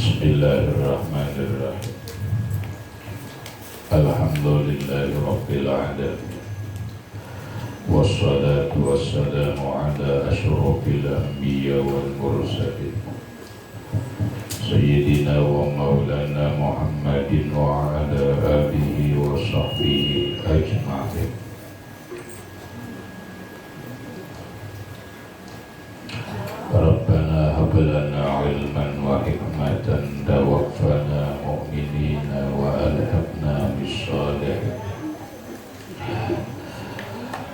Bismillahirrahmanirrahim. Alhamdulillahirabbil alamin. Wassalatu wassalamu ala asyrafil anbiya wal mursalin. Sayyidina wa maulana Muhammadin wa ala alihi wa sahbihi ajma'in. Rabbana hab lana ilman wa hikmatan tawaffana mu'minina wa alhaqna bis-shalihin.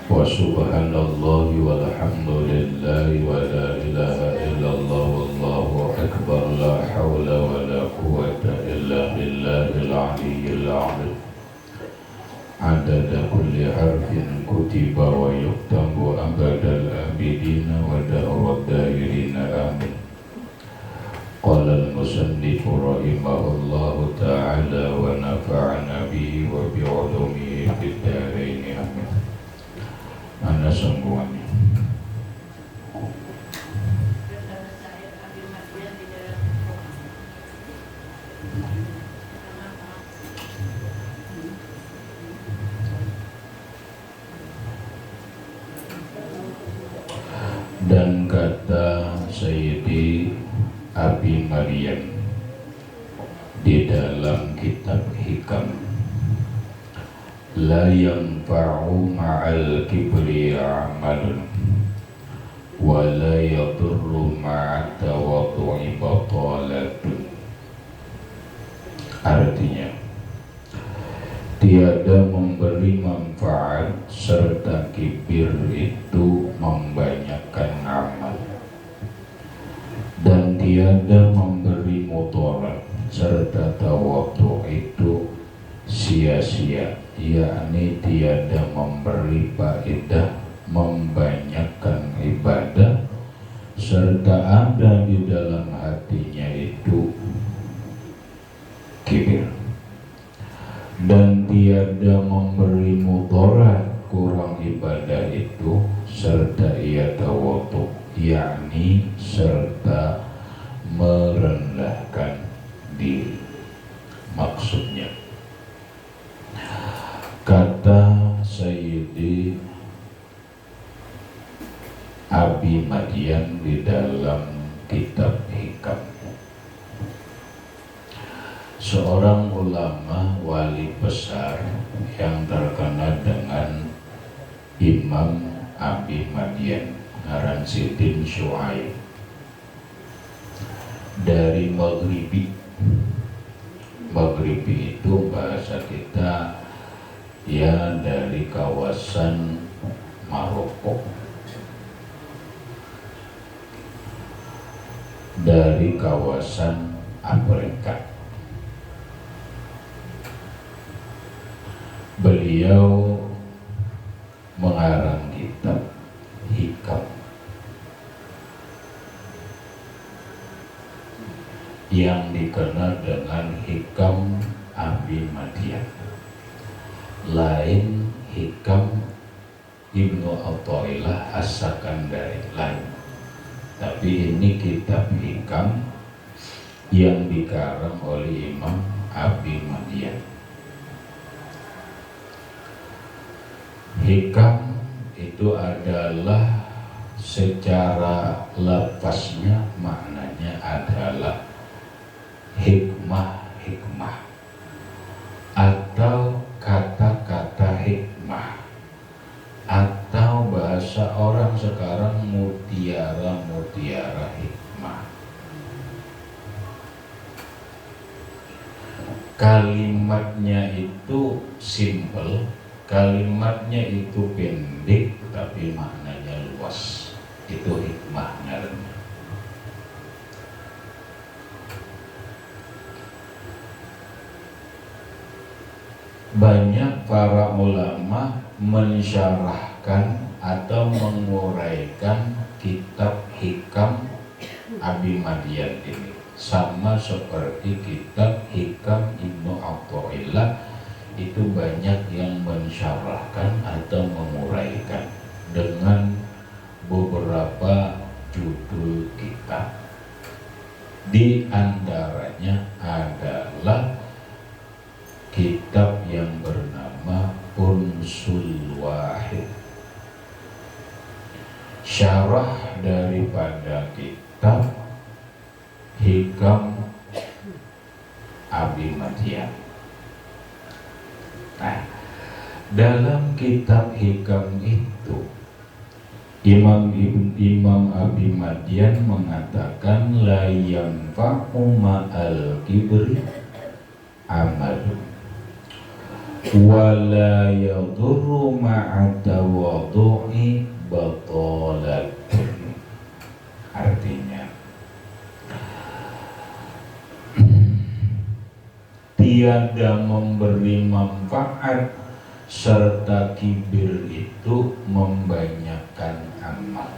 Wa subhanallahi walhamdulillahi wa la ilaha illallah wallahu akbar, la hawla wa la quwwata illa billahil aliyyil azim. Adada kulli harfin kutiba wa yuktabu abadal abidina wa da'urad dairina amin. Qala al-musannifu rahimahullahu ta'ala wa nafa'ana bihi wa bi'ulumihi fid dharain amin. Ana sambungannya. Dan kata Sayyidi Abi Maryam di dalam kitab Hikam, la yanfa'u ma'al kibri amalun wa la yadurru ma'at tawaddu'i batalatun. Artinya, tiada memberi manfaat serta kibir itu membanyakkan amal, dan tiada memberi mudarat serta tawaddu itu sia-sia, yakni tiada memberi faedah membanyakkan ibadah serta ada di dalam hatinya itu kibir, dan tiada memberi mudarat kurang ibadah itu serta ia tawadhu, yakni serta merendahkan diri. Maksudnya, kata Sayyidi Abi Maryam di dalam kitab Hikam, seorang ulama wali besar yang terkenal dengan Imam Abi Maryam ngaran Sidin Syuaib dari Maghribi. Maghribi itu bahasa kita ya dari kawasan Maroko, dari kawasan Afrika. Beliau mengarang kitab Hikam yang dikenal dengan Hikam Abi Maryam, lain Hikam Ibnu Athaillah As-Sakandari, lain. Tapi ini kitab Hikam yang dikarang oleh Imam Abi Maryam. Hikam itu adalah secara lafaznya maknanya adalah hikmah atau kata-kata hikmah, atau bahasa orang sekarang mutiara hikmah. Kalimatnya itu simple, kalimatnya itu pendek tapi maknanya luas. Itu hikmah ngarannya. Banyak para ulama mensyarahkan atau menguraikan kitab Hikam Abi Maryam ini, sama seperti kitab Hikam Ibnu Athaillah itu banyak yang mensyarahkan atau menguraikan dengan beberapa judul kitab. Di antaranya daripada kitab Hikam Abi Madian. Nah, dalam kitab Hikam itu Imam Abi Madian mengatakan la yanfa'u ma'al kibri amalu wa la yadurru ma'a tawadhu'i batalatun. Artinya tiada memberi manfaat serta kibir itu membanyakkan amal.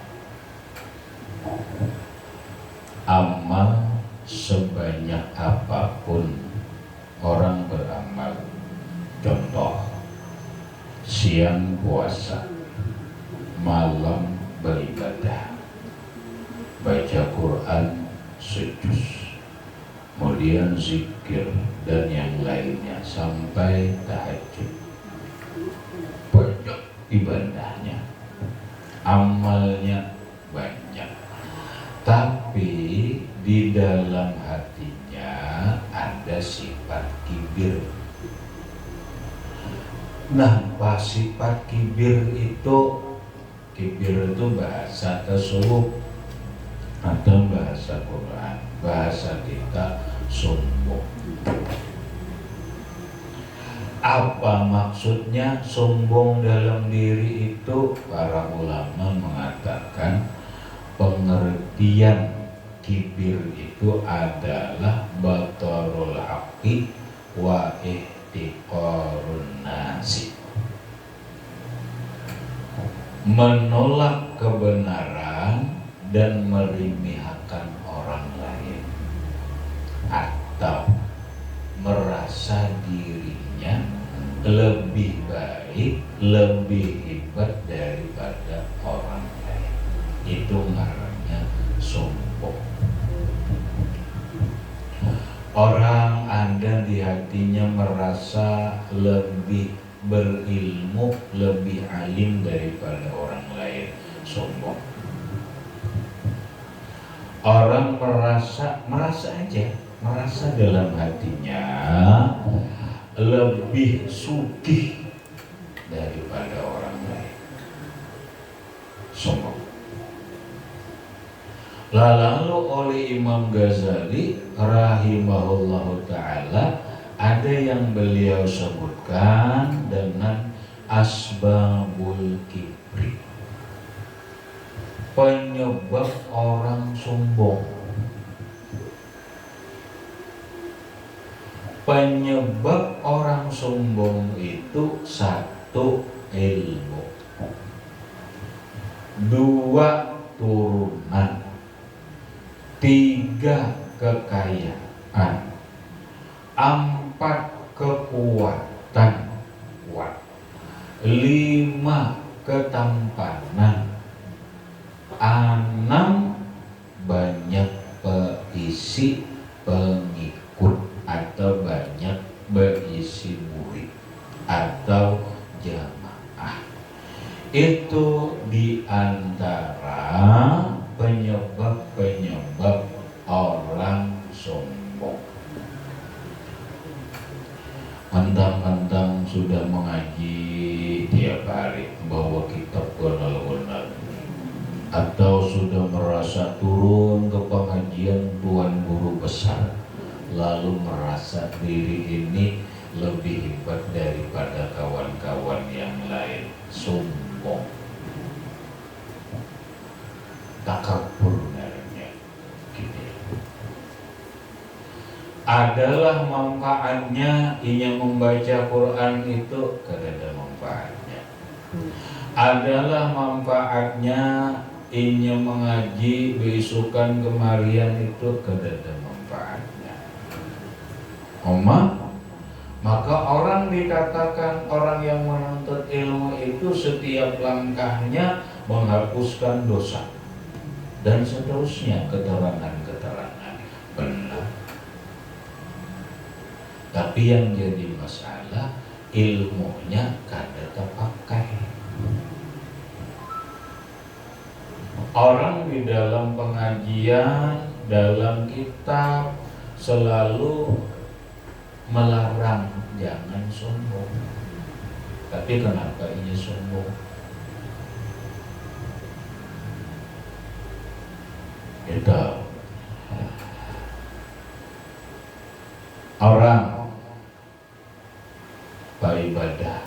Amal sebanyak apapun orang beramal, contoh siang puasa, malam beribadah, baca Quran sejuz, kemudian zikir dan yang lainnya sampai tahajud, banyak ibadahnya, amalnya banyak, tapi di dalam hatinya ada sifat kibir. Nah, sifat kibir itu bahasa tasawuf atau bahasa Quran, bahasa kita sombong. Apa maksudnya sombong dalam diri itu? Para ulama mengatakan pengertian kibir itu adalah batarul haqqi wa ihtiqarun nasi, menolak kebenaran dan meremehkan orang lain, atau merasa dirinya lebih baik, lebih hebat daripada orang lain. Itu ngarannya sombong. Orang Anda di hatinya merasa lebih berilmu, lebih alim daripada orang lain, sombong. Orang merasa dalam hatinya lebih sugih daripada orang lain, sombong. Lalu oleh Imam Ghazali rahimahullahu ta'ala ada yang beliau sebutkan dengan asbabul kibri, penyebab orang sombong. Penyebab orang sombong itu satu, ilmu, dua, turunan, tiga, kekayaan, empat, kekuatan kuat, lima, ketampanan, enam, banyak berisi pengikut atau banyak berisi murid atau jamaah. Itu diantara penyebab-penyebab orang sombong. Mentang-mentang sudah mengaji tiap hari, bawa kitab gonal-gonal, atau sudah merasa turun ke pengajian tuan guru besar, lalu merasa diri ini lebih hebat daripada kawan-kawan yang lain, sombong, takabur namanya. Gitu. Adalah manfaatnya inya membaca Quran itu kada manfaatnya. Adalah manfaatnya inya mengaji besukan kemarian itu kada manfaatnya. Maka orang dikatakan orang yang menuntut ilmu itu setiap langkahnya menghapuskan dosa dan seterusnya, keterangan-keterangan benar. Tapi yang jadi masalah ilmunya kada terpakai. Orang di dalam pengajian, dalam kitab selalu melarang jangan sombong. Tapi kenapa ini sombong? Kita orang beribadah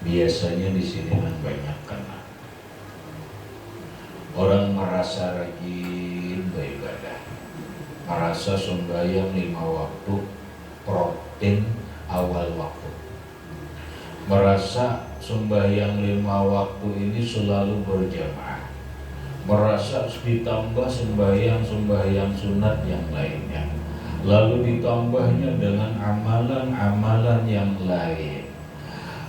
biasanya di sini kan banyak kena. Orang merasa rajin beribadah, merasa sembahyang 5 waktu protein awal waktu, merasa sembahyang 5 waktu ini selalu berjamaah, merasa ditambah sembahyang sunat yang lainnya, lalu ditambahnya dengan amalan-amalan yang lain.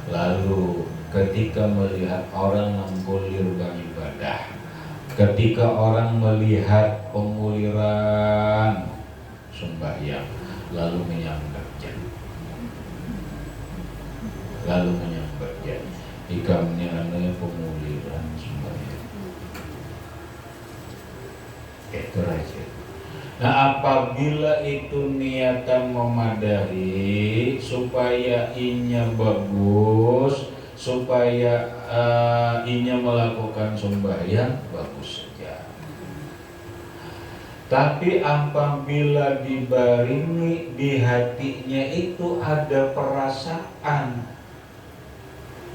Lalu ketika melihat orang menggulir beribadah, ketika orang melihat penguliran sembahyang, lalu menyambatnya, ikamnya aneh penguliran sembahyang. Itu aja. Nah, apabila itu niatan memadahi supaya inya bagus, supaya inya melakukan sembahyang, bagus saja. Tapi apabila dibaringi di hatinya itu ada perasaan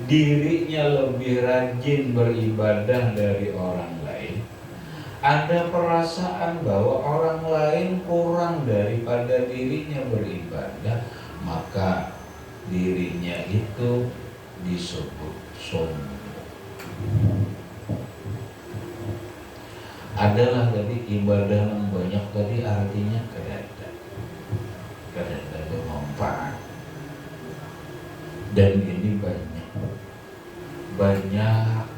dirinya lebih rajin beribadah dari orang lain, ada perasaan bahwa orang lain kurang daripada dirinya beribadah, maka dirinya itu disebut sombong. Adalah tadi ibadah yang banyak tadi artinya kada bermanfaat. Dan ini banyak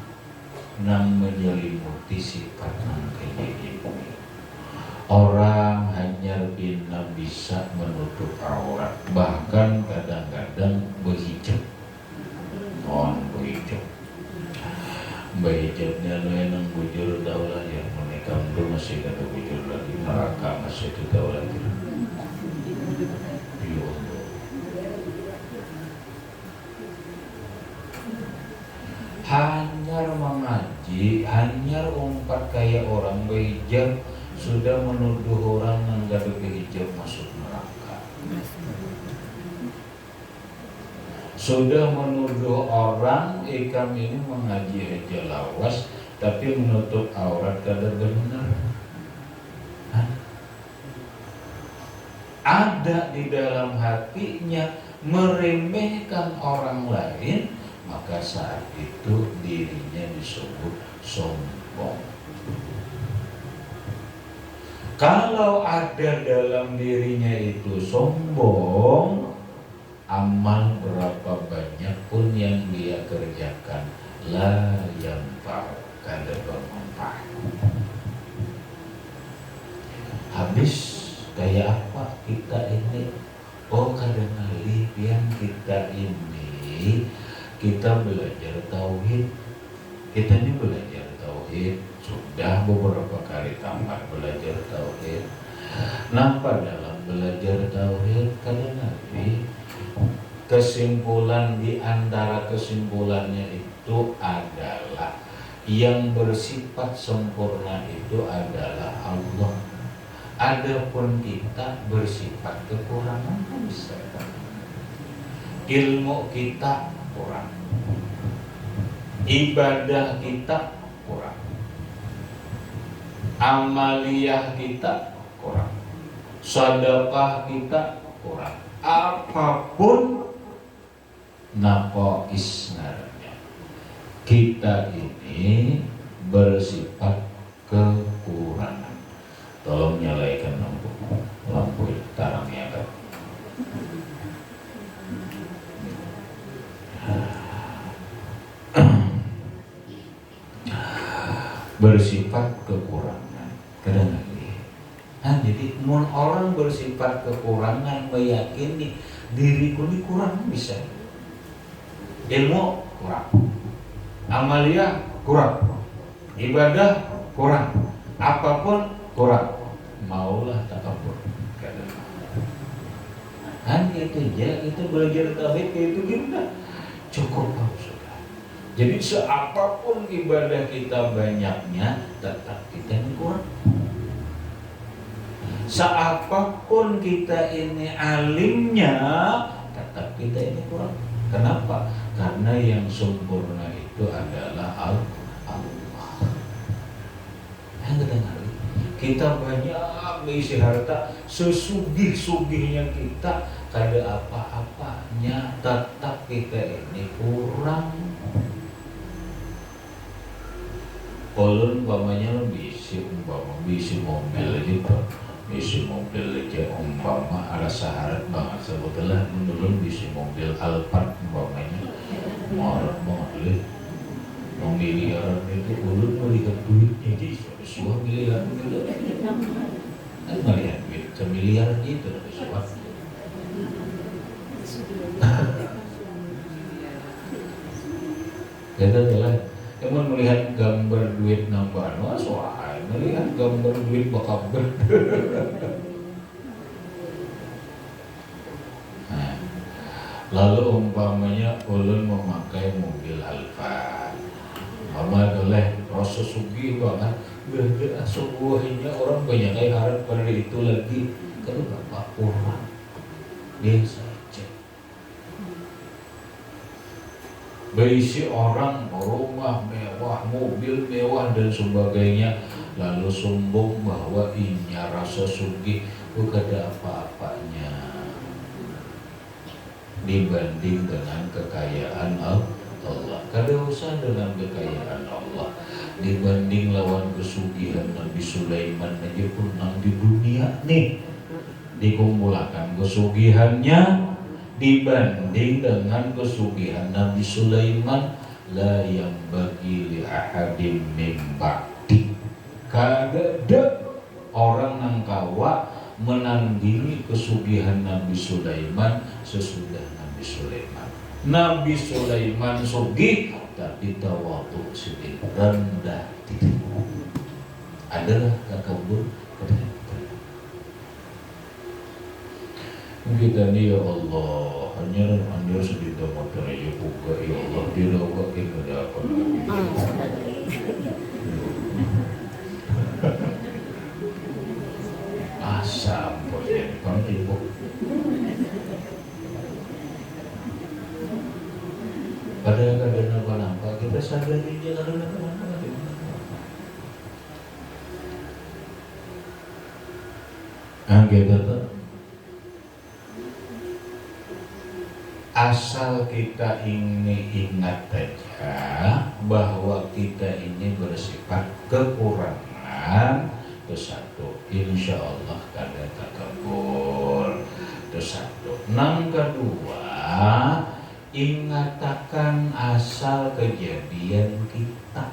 nang menyelimuti sifat nang kayak ini. Orang hanya bisa menutup aurat, bahkan kadang-kadang berhijab. Bahijabnya nang bujur daulah yang menikam itu masih ada bujur lagi, neraka masih itu daulah lagi. Ya Allah. Hanyar mengaji, hanyar umpat kayak orang bahijab, sudah menuduh orang yang gak ada bahijab masuk neraka. Sudah menuduh orang ikam ini mengaji aja lawas, tapi menutup aurat kada benar. Ada di dalam hatinya meremehkan orang lain, maka saat itu dirinya disebut sombong. Kalau ada dalam dirinya itu sombong, amal berapa banyak pun yang dia kerjakan la yanfa, kada bermanfaat. Habis kayak apa kita ini? Oh, kadang-kadang yang kita ini kita belajar tauhid. Kita ini belajar tauhid sudah beberapa kali tamat belajar tauhid. Nampak dalam belajar tauhid kadang-kadang kesimpulan di antara kesimpulannya itu adalah yang bersifat sempurna itu adalah Allah. Adapun kita bersifat kekurangan bisa. Ilmu kita kurang, ibadah kita kurang, amaliyah kita kurang, sedekah kita kurang. Apapun naqais naranya, kita ini bersifat kekurangan. Tolong nyalakan lampu tarangnya kan. Bersifat kekurangan kadang-kadang. Nah, jadi orang bersifat kekurangan meyakini diriku ini kurang, bisa ilmu kurang, amalia kurang, ibadah kurang, apapun kurang, maulah takabur. Kan itu aja, kita belajar tauhid itu gimana? Cukup Pak sudah. Jadi seapapun ibadah kita banyaknya, tetap kita ini kurang. Seapapun kita ini alimnya, tetap kita ini kurang. Kenapa? Karena yang sempurna itu adalah Allah. Kita banyak mengisi harta, sesugih-sugihnya kita, kada apa-apanya, tetap kita ini kurang. Kalau umpamanya bisi mobil gitu, bisi mobil aja umpama ada syarat banget sebetulnya menurun bisi mobil Alphard umpamanya marah banget miliaran itu ulun melihat duitnya jadi sebuah miliaran gitu kan melihat duit semiliaran itu sebuah kita adalah emang melihat gambar duit nambah soal melihat gambar duit bakal nah, lalu umpamanya ulun memakai mobil Alphard mama adalah rasa sugih banget beda sebuahnya orang banyak yang harap pada itu lagi kalau bapak kurang biasa aja berisi orang rumah mewah, mobil mewah dan sebagainya lalu sombong bahwa inya rasa sugih bukan ada apa-apanya dibanding dengan kekayaan Allah. Kada usah dengan kekayaan Allah dibanding lawan kesugihan Nabi Sulaiman aja pun di dunia nih dikumpulkan kesugihannya dibanding dengan kesugihan Nabi Sulaiman la yang bagi li ahadim min ba'di kada ada orang nang kawa menandingi kesugihan Nabi Sulaiman sesudah Nabi Sulaiman. Nabi Sulaiman sugih tapi tawadhu sedikit rendah diri. Adalah takabur kita ni ya Allah hanya sedikit motor aja buka ya Allah dirawakin ada apa lagi asam boleh kalau ibu pada kadang apa kita sadari jalan apa kita tuh asal kita ini ingat saja bahwa kita ini bersifat kekurangan itu satu insya Allah kada takabur itu satu nang kedua ingatakan asal kejadian kita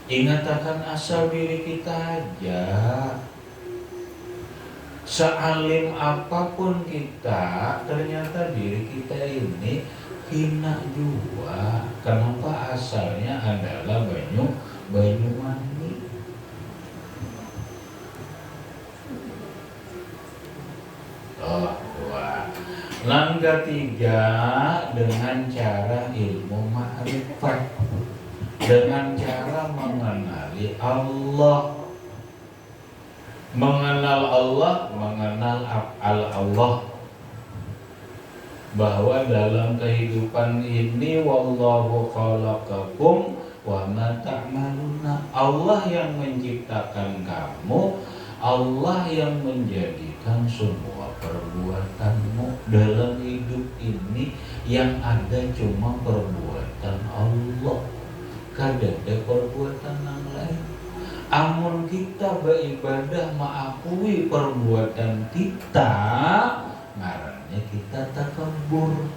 ingatakan asal diri kita aja sealim apapun kita ternyata diri kita ini hina juga. Kenapa? Asalnya adalah Banyuwangi. Dua. Yang ketiga dengan cara ilmu ma'rifat, dengan cara mengenali Allah. Mengenal Allah, mengenal Allah bahwa dalam kehidupan ini wallahu khalaqakum wa ma ta'maluna. Allah yang menciptakan kamu, Allah yang menjadikan semua perbuatanmu. Dalam hidup ini yang ada cuma perbuatan Allah, kada ada perbuatan yang lain. Amun kita beribadah mengakui perbuatan kita, ngarannya kita takabur.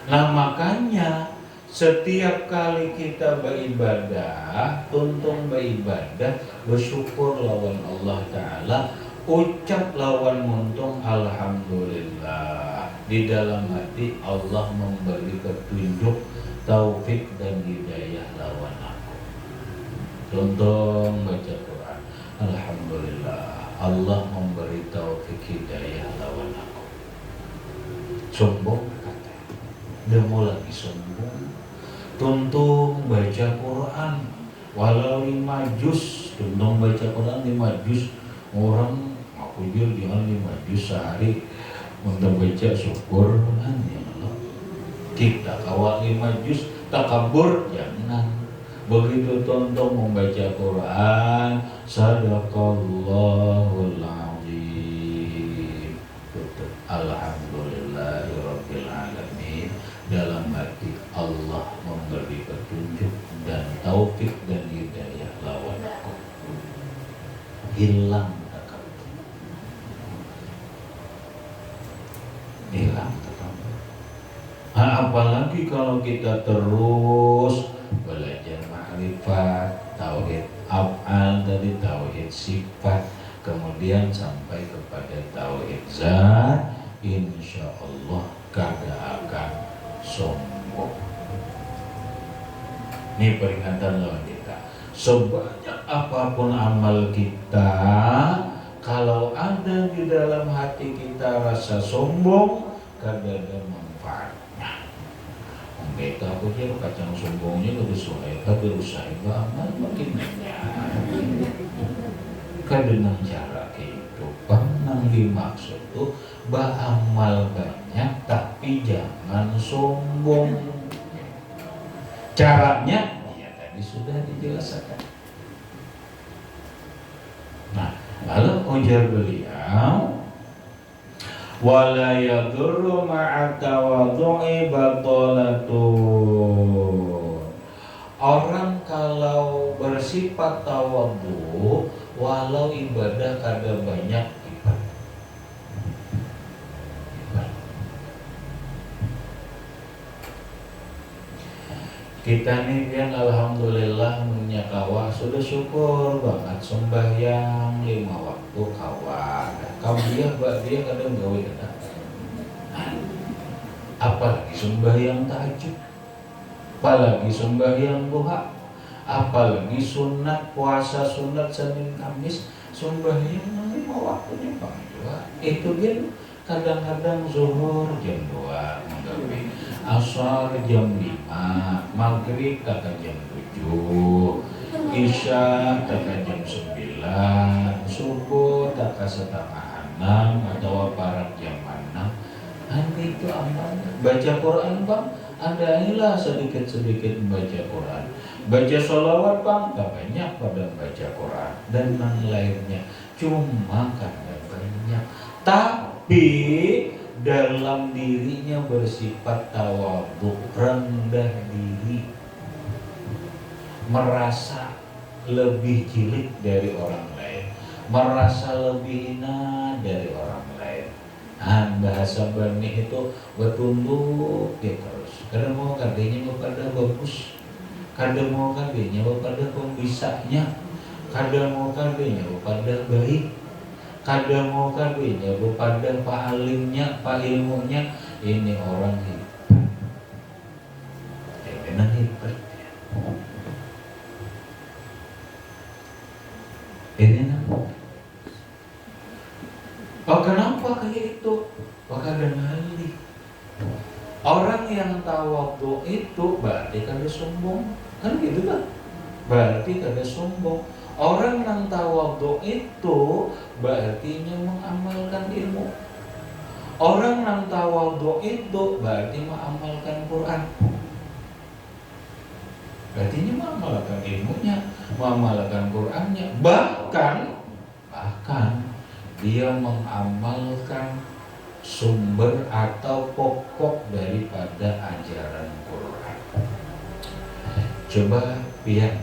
Nah makanya setiap kali kita beribadah, tuntung beribadah, bersyukur lawan Allah Ta'ala, ucap lawan muntung alhamdulillah. Di dalam hati Allah memberi petunjuk, taufik dan hidayah lawan aku. Contoh baca Quran, alhamdulillah Allah memberi taufik hidayah lawan aku. Sombong kata, dia mau lagi sombong. Tuntung baca Quran, walau 5 juz, tuntung baca Quran 5 juz. Orang aku jangan 5 juz sehari untuk baca, syukur ya Allah. Kita kawal 5 juz, takabur jangan. Begitu tonton membaca Quran, sadaqallahul azim, alhamdulillahirabbil alamin. Dalam hati Allah memberi petunjuk dan taufik dan hidayah lawan aku. Hilang takabur, hilang takabur. Apalagi kalau kita terus belajar ma'rifat, tauhid af'al, dari tauhid sifat, kemudian sampai kepada tauhid zat, insya Allah kagak akan sombong. Ini peringatan lawan kita. Sebanyak apapun amal kita, kalau ada di dalam hati kita rasa sombong, kagak ada manfaatnya. Beta aku aja kacang sombongnya lebih suhaibah, berusaha amal makin banyak. Kadang cara kehidupan yang dimaksud tuh beramal banyak tapi jangan sombong. Caranya ya tadi sudah dijelaskan. Nah, lalu ujar beliau, wala yadurru ma'a tawadhu'i batalatun. Orang kalau bersifat tawadhu, walau ibadah kada banyak ibadah. Kita nih kan alhamdulillah punya kawa, sudah syukur banget sembahyang 5 waktu kawa. Kau dia kadang gawe kadang. Apalagi sembahyang tahajud, apalagi sembahyang duha, apalagi sunat puasa sunat Senin Kamis, sembahyang 5 waktunya Bang juga. Itu kan kadang-kadang zuhur jam 2 menggawe, asar jam 5, maghrib kakak jam 7, isya kakak jam 9, subuh kakak setengah 6 atau parak jam 6. Nanti itu aman. Baca Quran Bang, andailah sedikit-sedikit membaca Quran. Baca sholawat Bang, gak banyak pada baca Quran dan yang lainnya, cuma karena banyak. Tapi dalam dirinya bersifat tawadhu, rendah diri, merasa lebih cilik dari orang lain, merasa lebih hina dari orang lain. Bahasa Bani itu bertunduk dia terus. Kadang mau kadenya pada bagus, kadang mau kadenya pada pembisanya, kadang mau kadenya pada baik, kadang mau kadenya pada pak alimnya, pak ilmunya. Ini orang hebat, benar hebat. Ini namanya. Oh, kenapa kayak itu? Kadang hali. Orang yang tawadhu itu berarti kada sombong, kan gitu kan? Berarti kada sombong. Orang yang tawadhu itu berarti mengamalkan ilmu. Orang yang tawadhu itu berarti mengamalkan Quran. Berarti mengamalkan ilmunya, mengamalkan Qurannya, bahkan dia mengamalkan sumber atau pokok daripada ajaran Quran. Coba biar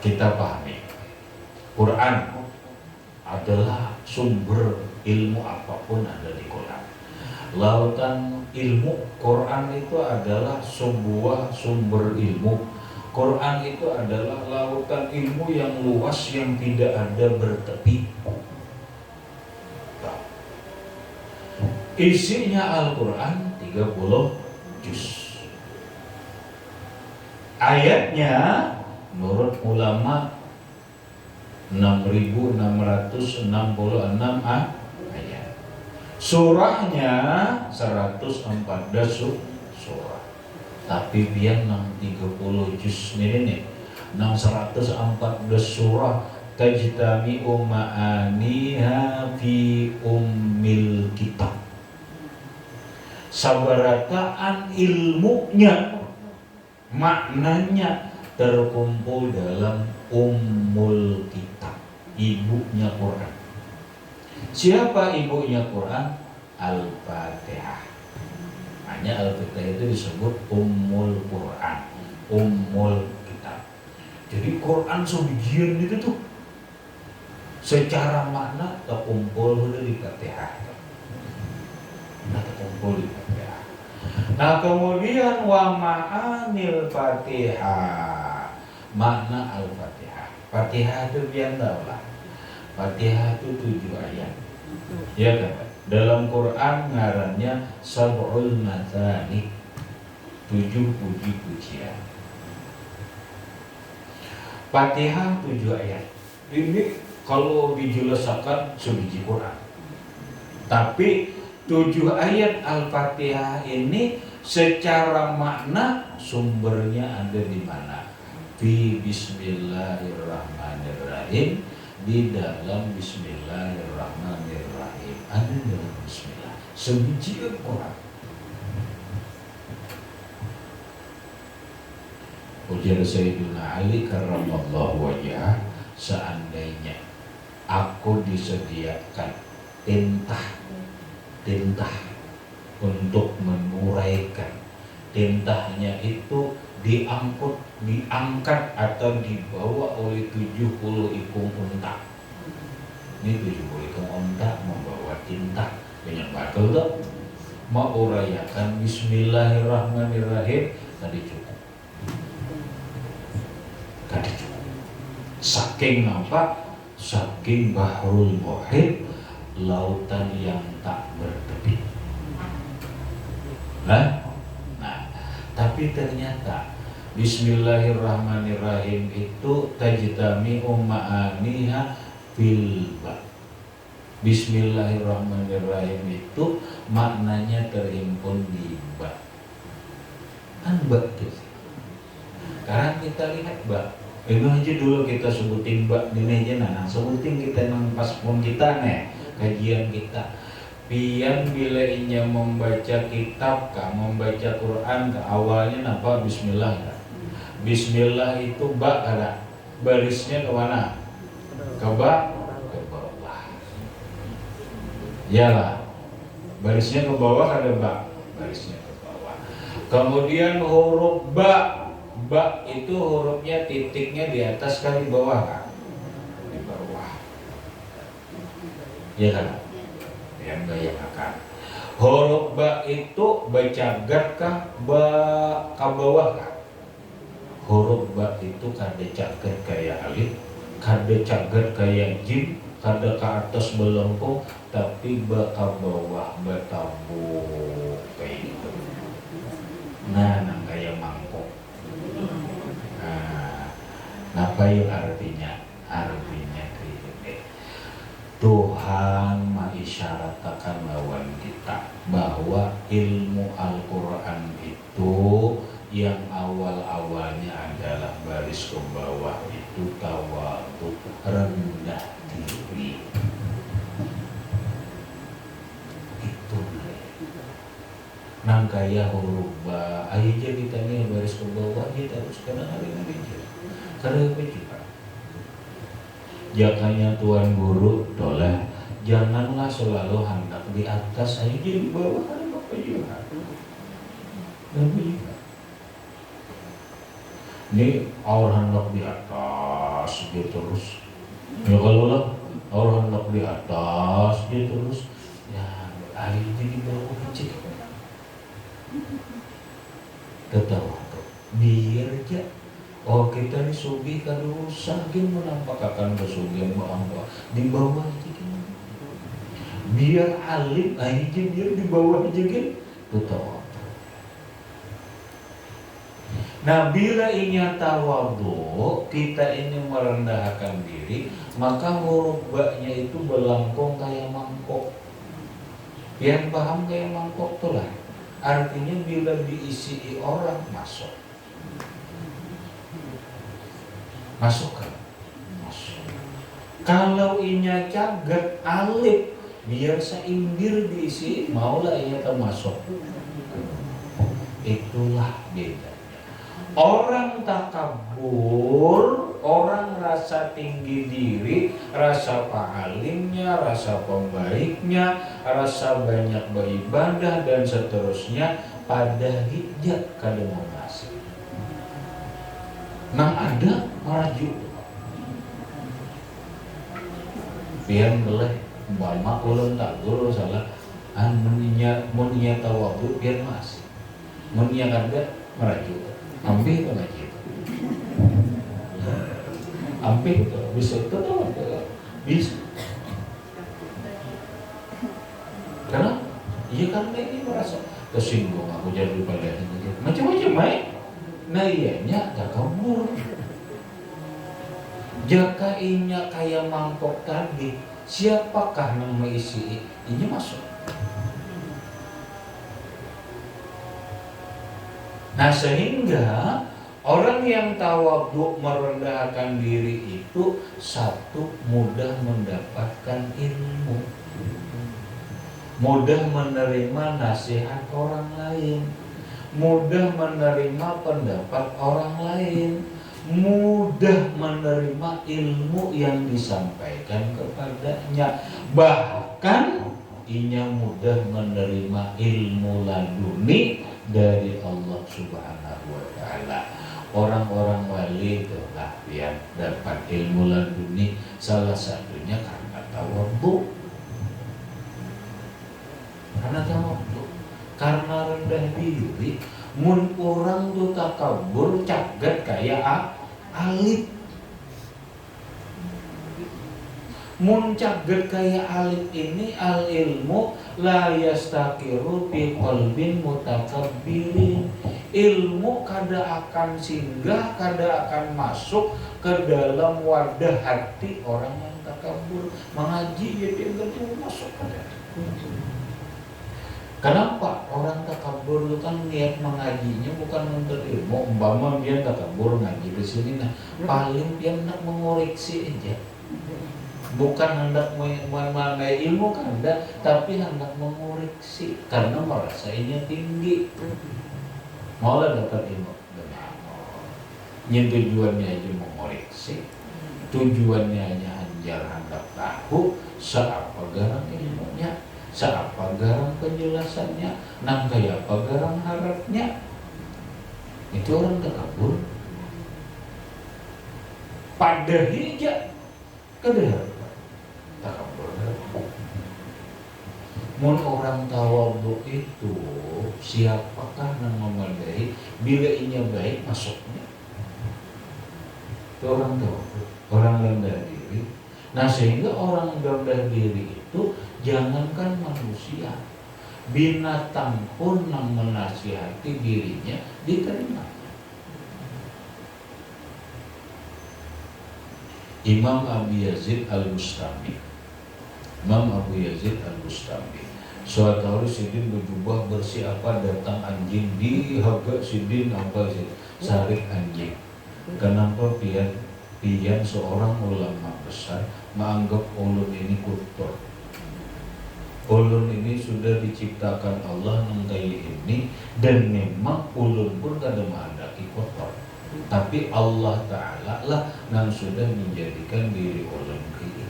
kita pahami, Quran adalah sumber ilmu apapun ada di Quran. Lautan ilmu, Quran itu adalah sebuah sumber ilmu. Quran itu adalah lautan ilmu yang luas yang tidak ada bertepi. Isinya Al-Quran 30 juz. Ayatnya menurut ulama 6.666 ayat. Surahnya 114 surah. Tapi biar 30 juz ini 114 surah tajtami'u ma'aniha fi ummil kitab. Sabarataan ilmunya, maknanya terkumpul dalam ummul kitab, ibunya Quran. Siapa ibunya Quran? Al-Fatihah. Hanya Al-Fatihah itu disebut ummul Quran, ummul kitab. Jadi Quran sebagian itu tuh secara makna terkumpul di Fatihah. Terkumpul di Fatihah. Nah kemudian wa ma'anil Fatihah, makna Al-Fatihah. Fatihah itu biar tahu lah. Fatihah itu 7 ayat. Ya kan? Dalam Quran ngarannya sab'ul mathani, 7 puji-pujian. Fatihah 7 ayat. Ini kalau dijelaskan sebiji Quran. Tapi 7 ayat Al-Fatihah ini secara makna sumbernya ada di mana? Di Bismillahirrahmanirrahim, di dalam Bismillahirrahmanirrahim, ada dalam Bismillah. Sebiji Quran. Ujar Sayyidina Ali karramallahu wajhah, seandainya aku disediakan tintah untuk menuraikan, tintahnya itu diangkat atau dibawa oleh 70 ikung unta. Ini 70 ikung unta membawa tinta banyak bakal tuh, mau urayakan Bismillahirrahmanirrahim tadi cukup. Saking nampak, saking bahrul muhit, lautan yang tak bertepi. Nah, tapi ternyata Bismillahirrahmanirrahim itu tajtami'u ma'aniha fil ba. Bismillahirrahmanirrahim itu maknanya terhimpun di ba. Kan ba gitu. Sekarang kita lihat ba. Itu aja dulu kita sebutin ba ini aja, nah sebutin kita nang pas pun kita nih kajian kita. Pian bila inya membaca kitab kah, membaca Quran kah, awalnya napa Bismillah kah? Bismillah itu ba ada barisnya ke mana? Ke ba, ke bawah. Iyalah, barisnya ke bawah ada ba, barisnya ke bawah. Kemudian huruf ba itu hurufnya titiknya di atas kah di bawah kah? Di bawah. Ya kan? Yang bayangkan. Huruf ba itu bacagat kah? Ba ke bawah kah? Huruf ba itu kada cagat kayak alif, kada cagat kayak jim, kada ke atas belengkung, tapi ba ke bawah bertabuk kayak gitu. Nah, nang kayak mangkok. Apa yang artinya? Artinya ini Tuhan mengisyaratkan lawan kita bahwa ilmu Al-Quran itu yang awal-awalnya adalah baris ke bawah itu tawadhu, rendah diri. Itu nang kaya huruf ba, ayo jadi tanya baris ke bawah kita harus kena hari-hari aja. Karena apa juga? Jakanya Tuan Guru toleh, janganlah selalu hendak di atas, ayo jadi di bawah, ada apa juga? Dan juga. Ini orang hendak di atas dia terus. Ya kalau lah orang hendak di atas dia terus, ya ayo jadi di bawah kecil. Ketawa tuh, biar aja. Oh kita ini sugi kan saking menampakkan kesugihan Allah di bawah aja. biar alim aja biar di bawah aja gitu tawadhu. Nah bila ini tawadhu, kita ini merendahkan diri, maka huruf ba-nya itu belangkong kayak mangkok. Yang paham kayak mangkok tuh lah. Artinya bila diisi orang masuk. Masuk kan? Masuk. Kalau inya cagat alif, biar seindir diisi, maulah inya termasuk. Itulah beda. Orang takabur, orang rasa tinggi diri, rasa pa'alimnya, rasa pembaiknya, rasa banyak beribadah dan seterusnya, pada hijab kada mau ngasih. Nah ada merajuk. Biar boleh, umpama ulun takbur salah, munia tawadhu biar masih, munia kada merajuk. Hampir itu ngaji itu. Hampir itu bisa itu tuh bisa. Karena iya karena ini merasa tersinggung aku jadi pada macam-macam baik. Nah iyanya tak kabur. Jaka inya kayak mangkok tadi, siapakah yang mengisi ini masuk? Nah sehingga orang yang tawadhu merendahkan diri itu satu mudah mendapatkan ilmu, mudah menerima nasihat orang lain, mudah menerima pendapat orang lain, mudah menerima ilmu yang disampaikan kepadanya, bahkan inya mudah menerima ilmu laduni dari Allah Subhanahu wa Ta'ala. Orang-orang wali itulah yang dapat ilmu laduni, salah satunya karena tawadhu. Karena tawadhu, karena rendah diri. Mun orang tuh takabur cagat kayak alif. Mun caget kayak alif ini al ilmu la yastaqiru fi qalbin mutakabbirin. Ilmu kada akan singgah, kada akan masuk ke dalam wadah hati orang yang takabur. Mengaji ya dia enggak masuk pada. Kenapa? Orang takabur itu kan niat mengajinya bukan untuk ilmu. Umpama dia takabur ngaji di sini, nah paling dia hendak mengoreksi aja. Bukan hendak mengenai ilmu kan enggak, tapi hendak mengoreksi karena merasainya tinggi. Maulah dapat ilmu, yang tujuannya aja mengoreksi, tujuannya hanya anjar hendak tahu seapa garang ilmunya, seapa garang penjelasannya, nang kayak apa garang harapnya. Itu orang takabur. Pada hijab kedah takabur. Mun orang tawadhu itu siapakah yang memadai bila inya baik masuknya? Itu orang tawadhu, orang rendah diri. Nah sehingga orang rendah diri itu jangankan manusia, binatang pun yang menasihati dirinya diterima. Imam Abu Yazid Al-Bustami, Imam Abu Yazid Al-Bustami, suatu hari Sidin berjubah bersih apa datang anjing di harga Sidin apa sih sarik anjing. Kenapa pian seorang ulama besar menganggap ulun ini kotor. Ulun ini sudah diciptakan Allah nengkai ini dan memang ulun pun kada menghendaki kotor. Tapi Allah Ta'ala lah yang sudah menjadikan diri ulun ini.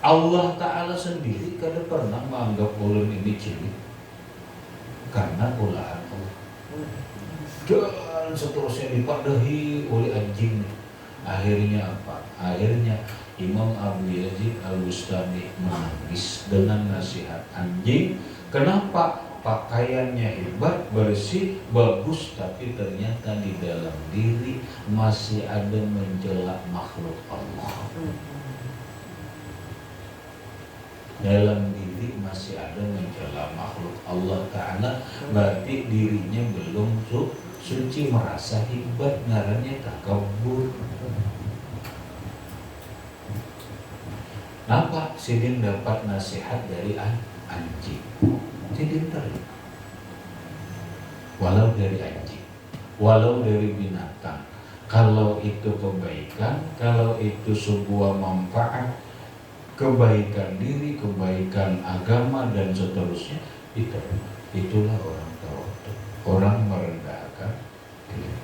Allah Ta'ala sendiri kada pernah menganggap ulun ini cilik karena ulaan Allah. Dan seterusnya dipadahi oleh anjing. Akhirnya apa? Akhirnya Imam Abu Yazid Al-Bustami menangis dengan nasihat anjing. Kenapa? Pakaiannya hebat, bersih, bagus, tapi ternyata di dalam diri masih ada menjelak makhluk Allah. dalam diri masih ada mencela makhluk Allah Ta'ala, berarti dirinya belum suci, merasa hebat, ngarannya takabur. Kenapa? Sidin dapat nasihat dari anjing, Sidin terima, walau dari anjing, walau dari binatang. Kalau itu kebaikan, kalau itu sebuah manfaat, kebaikan diri, kebaikan agama dan seterusnya, itulah orang tawadhu, orang merendahkan diri.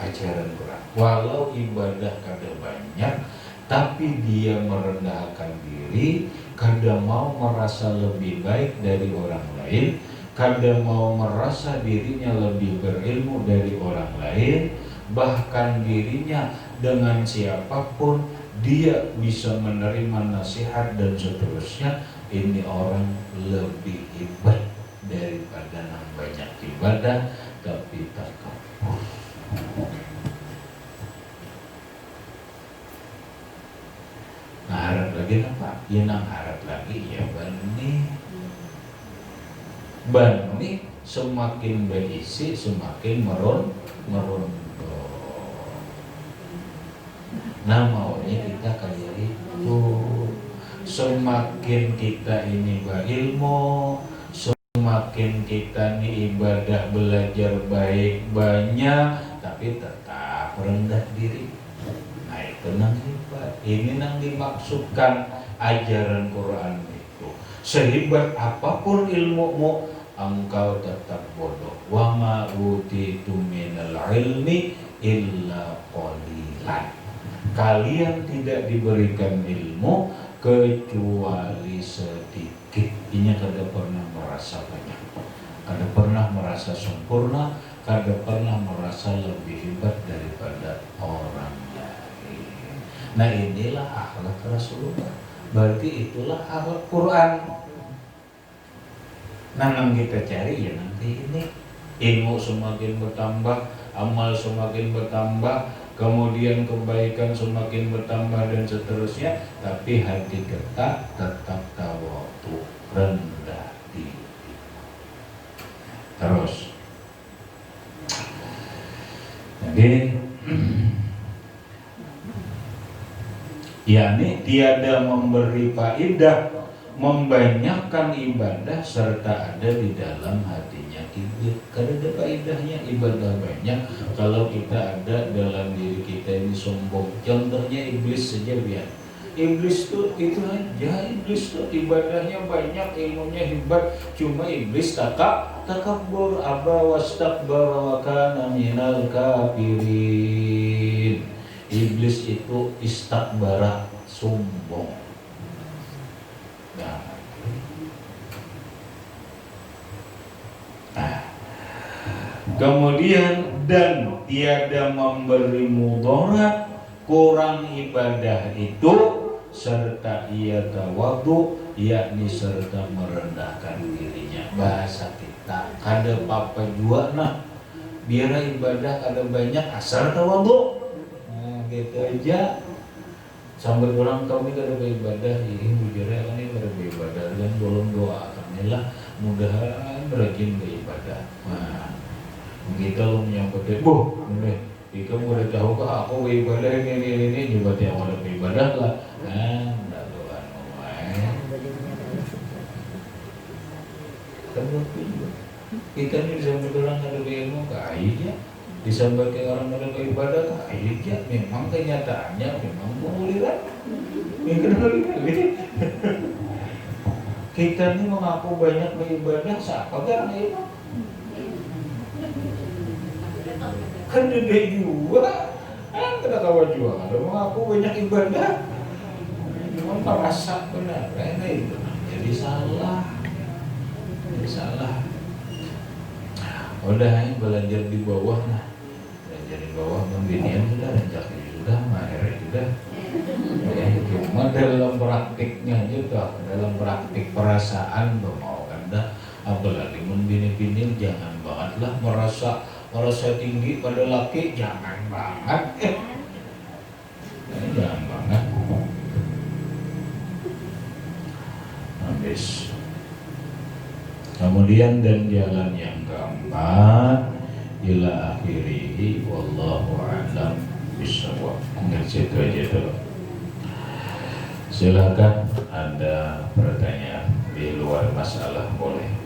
Ajaran Quran, walau ibadah kada banyak, tapi dia merendahkan diri, kada mau merasa lebih baik dari orang lain, kada mau merasa dirinya lebih berilmu dari orang lain, bahkan dirinya dengan siapapun dia bisa menerima nasihat dan seterusnya. Ini orang lebih hebat daripada yang banyak ibadah tapi takabur. Nah, harap lagi apa? Ya nang harap lagi ya bani semakin berisi semakin merondo. Nah maunya kita kayak itu, semakin kita ini berilmu, semakin kita ini ibadah belajar baik banyak, tapi tetap rendah diri. Nah itu nang hebat. Ini nang dimaksudkan ajaran Quran itu. Sehebat apapun ilmumu, engkau tetap bodoh. Wa ma utitu minal ilmi illa qalilan. Kalian tidak diberikan ilmu kecuali sedikit. Ini kada pernah merasa banyak, kada pernah merasa sempurna, kada pernah merasa lebih hebat daripada orang lain. Nah inilah akhlak Rasulullah. Berarti itulah akhlak Quran. Nah yang kita cari ya nanti ini, ilmu semakin bertambah, amal semakin bertambah, kemudian kebaikan semakin bertambah dan seterusnya, tapi hati kita tetap tawadhu, rendah diri. Terus jadi yakni tiada memberi faedah membanyakkan ibadah serta ada di dalam hatinya kibir. Karena ada faedahnya ibadah banyak kalau kita ada dalam diri kita ini sombong. Contohnya iblis saja biar. Iblis tuh itu aja, iblis tuh ibadahnya banyak, ilmunya hebat, cuma iblis takabur, aba wastakbara wa kana minal kafirin. Iblis itu istakbara, sombong. Nah, kemudian dan tiada memberi mudarat, kurang ibadah itu serta ia tawadhu, yakni serta merendahkan dirinya. Bahasa kita kada apa-apa jua nah, biar ibadah kada banyak asal tawadhu. Nah, gitu aja. Sambil orang kami kada beribadah, ini bujurnya kan ini kada beribadah dan belum doa kamilah mudahan rajin beribadah. Nah, kita lo menyambutnya, jika udah tahu kah aku beribadah ini juga tiap orang beribadah lah. Nah, tidak doa nomai. Kita ini disambut orang kada berilmu kaya. Disampaikan orang dalam ibadah aja, memang kenyataannya memang penguliran. Yang kedua kita ini mengaku banyak beribadah, siapa kan itu? Kan dia juga, kan kita kawan juga, kalau mengaku banyak ibadah, memang merasa benar, karena itu jadi salah. Udah ini belajar di bawah nah. Jadi bawah pembinian sudah, rencana sudah, mahir sudah. Ya, cuma dalam praktiknya juga, dalam praktik perasaan mau anda, apalagi membini-bini jangan bangetlah merasa tinggi pada laki, jangan banget. Jangan banget. Kemudian dan jalan yang keempat ila akhirih wallahu a'lam bishawab. Mungkin situ aja dulu. Silakan ada pertanyaan di luar masalah boleh.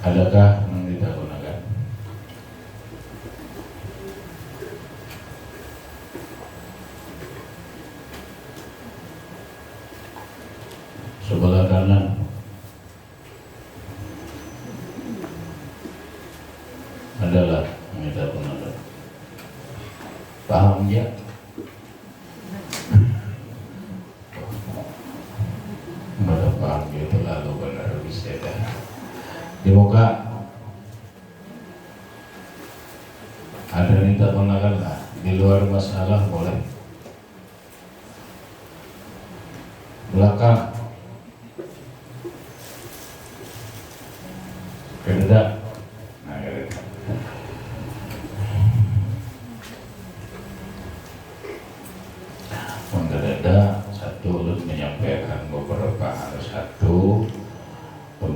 Adakah yang kita gunakan? Sebelah kanan adalah yang kita gunakan. Paham ya? Nggak paham gitu lalu benar bisa dah. Di muka ada yang kita gunakan lah. Di luar masalah boleh. Belakang beda. Nah, gitu. Untuk ada satu ulun menyampaikan beberapa hal. Satu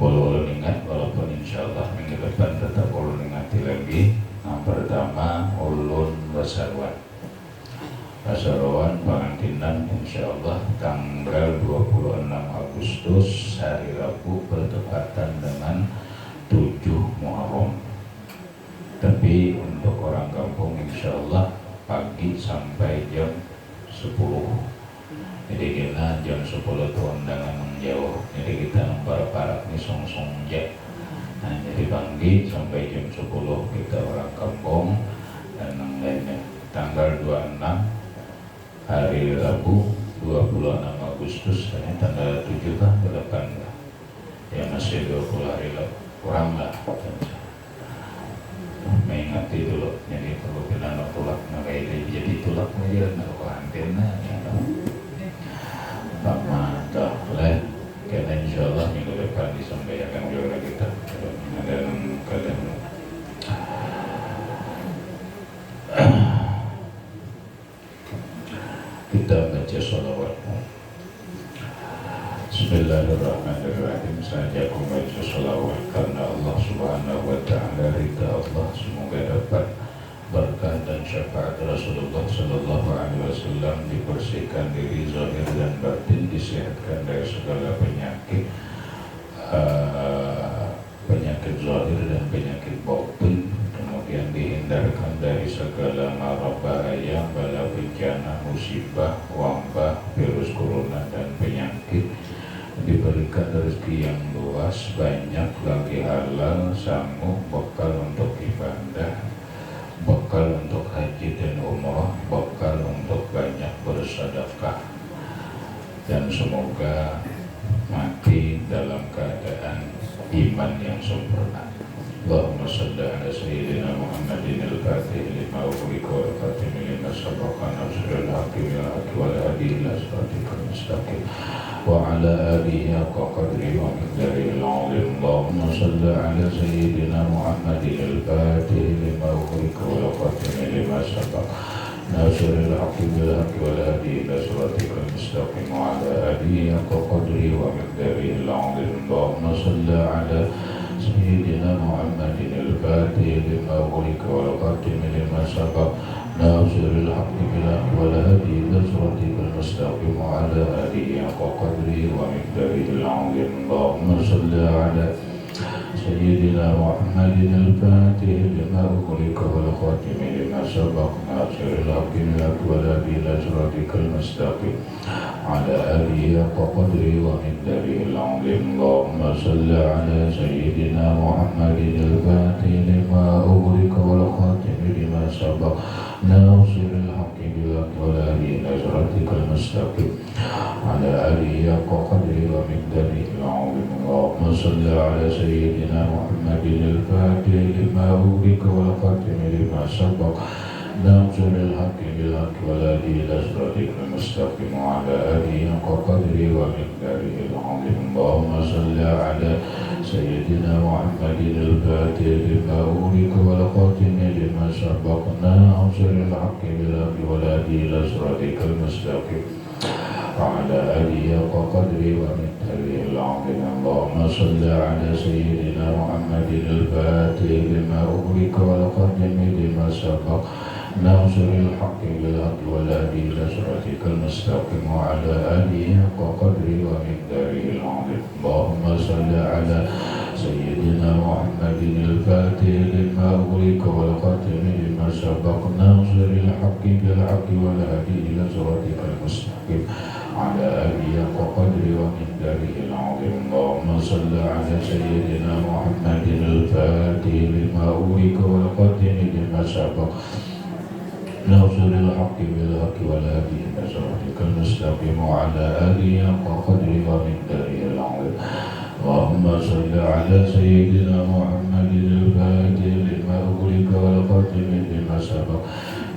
boleh ulun ingat walaupun insyaallah minggu depan tetap ulun ingati lagi. Yang pertama ulun Basarwan pengantinan insyaallah tanggal 26 Agustus hari Rabu bertepatan dengan 7 Muharram. Tapi untuk orang kampung insyaallah pagi sampai jam 10. Jadi kita jam 10 itu undangan menjauh. Jadi kita nomor-parak ini song-song ya. Nah, jadi pagi sampai jam 10 kita orang kampung dan yang lainnya. Tanggal 26 hari Rabu 26 Agustus dan tanggal 7 kan ke depan lah. Ya masih 20 hari lah, kurang lah. Mengingati dulu, jadi kalau kita nak tulak nak kayak jadi tulak aja nak antena ya. Pak mantap lah. Karena insyaallah minggu depan disampaikan juga kita dan keadaan kita baca sholawat. Bismillahirrahmanirrahim. Saya membaca sholawat karena Allah Subhanahu wa Ta'ala, ridha Allah, semoga dapat berkah dan syafaat Rasulullah Sallallahu Alaihi Wasallam, dibersihkan diri zahir dan batin, disehatkan dari segala penyakit, penyakit zahir dan penyakit batin, kemudian dihindarkan dari segala mara bahaya, bala bencana, musibah, wabah, virus corona dan penyakit, diberikan rezeki yang luas, banyak lagi halal, sanggup, bekal untuk ibadah, bekal untuk haji dan umrah, bekal untuk banyak bersedekah, dan semoga mati dalam keadaan iman yang sempurna. Allahumma salli ala sayyidina Muhammadin al-Fatih lima ughliqa wal khatim lima sabaqa nasrul haqqi bil haqqi wal hadi ila siratikal mustaqim wa ala alihi haqqa qadrihi wa miqdarihi al-'azim. Allahumma salli ala sayyidina Muhammadin al-Fatih lima ughliqa wal khatim lima sabaqa nasrul haqqi bil haqqi wal hadi ila siratikal mustaqim wa ala alihi haqqa qadrihi wa miqdarihi al-'azim. Allahumma salli ala Sayyidina Muhammadin al-Fatih lima ughliqa wal khatim lima sabaqa nasrul haqqi bil haqqi wal hadi ila siratikal mustaqim wa ala alihi haqqa qadrihi wa miqdarihi al-'azim. Allahumma salli ala Sayyidina Muhammadin al-Fatih lima ughliqa wal khatim lima sabaqa nasrul haqqi bil haqqi wal hadi ila siratikal mustaqim ala alihi haqqa qadrihi wa miqdarihi al-'azim. Allahumma salli ala Sayyidina Muhammadin al-Fatih lima ughliqa wal khatim lima sabaqa nasrul haqqi bil haqqi wal hadi ila siratikal mustaqim ala alihi haqqa qadrihi wa miqdarihi al-'azim. Allahumma salli ala Sayyidina Muhammadin al-Fatih lima ughliqa wal khatim lima sabaqa ناصر الحق بالحق والهادي إلى صراطك المستقيم وعلى آله حق قدره ومقداره العظيم. اللهم صل على سيدنا محمد الفاتح لما أغلق والخاتم لما سبق ناصر الحق بالحق والهادي إلى صراطك المستقيم وعلى آله حق قدره ومقداره العظيم. اللهم صل على سيدنا محمد الفاتح لما أغلق والخاتم لما سبق ناصر الحق بالحق والهادي إلى صراطك المستقيم وعلى آله حق قدره ومقداره العظيم. اللهم صل على سيدنا محمد الفاتح لما أغلق والخاتم لما سبق ناصر الحق بالحق والهادي إلى صراطك المستقيم وعلى آله حق قدره ومقداره العظيم. اللهم صل على سيدنا محمد الفاتح لما أغلق والخاتم لما سبق ناصر الحق بالحق والهادي إلى صراطك المستقيم وعلى آله حق قدره ومقداره العظيم. اللهم صل على سيدنا محمد الفاتح لما أغلق والخاتم لما سبق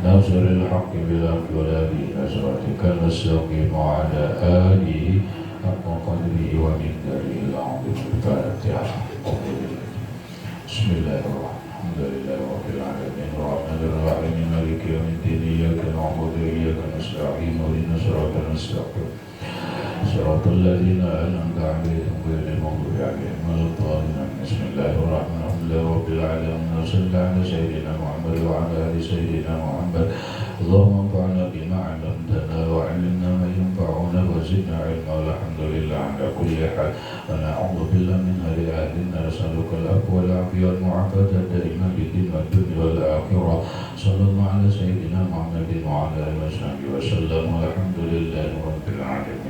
ناصر الحق بالحق والهادي إلى صراطك المستقيم وعلى آله حق قدره ومقداره العظيم. الفاتحة. بسم الله الرحمن الرحيم. الحمد لله رب العالمين الرحمن الرحيم مالك يوم الدين إياك نعبد وإياك نستعين اهدنا الصراط المستقيم صراط الذين أنعمت عليهم غير المغضوب عليهم ولا الضالين. بسم الله الرحمن الرحيم الحمد لله رب العالمين وصلى على سيدنا محمد وعلى آل سيدنا محمد. اللهم انفعنا بما علمتنا وعلمنا ما ينفعنا وزدنا علما والحمد لله على كل حال. ونعوذ بالله من هذه أهلنا نسألك العفو والعافية والمعافاة الدائمة في الدين والدنيا والآخرة. صلى الله على سيدنا محمد وعلى آله وصحبه وسلم والحمد لله رب العالمين.